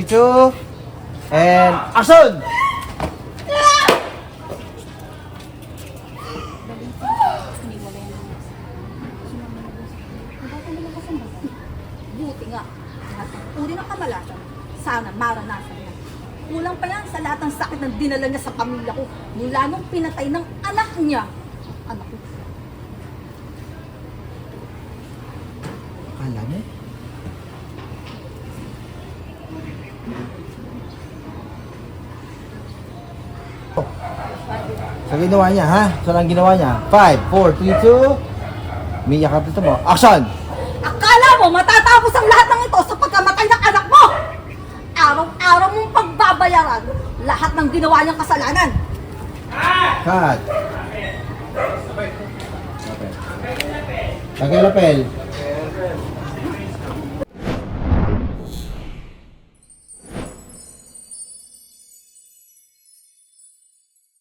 3, 2, and action! Buti nga, lahat ng uri ng kamalasan, sana maranasan niya. Kulang pa yan sa lahat ng sakit na dinala niya sa pamilya ko mula nung pinatay ng anak niya. Anak ko. Akala mo? Sa ginawa niya, ha? So, ang ginawa niya? 5, 4, 3, 2, Mia Capitan mo. Action! Akala mo matatapos ang lahat ng ito sa pagkamatay ng anak mo? Araw-araw mong pagbabayaran lahat ng ginawa niyang kasalanan. Cut! Lapel. Lapel.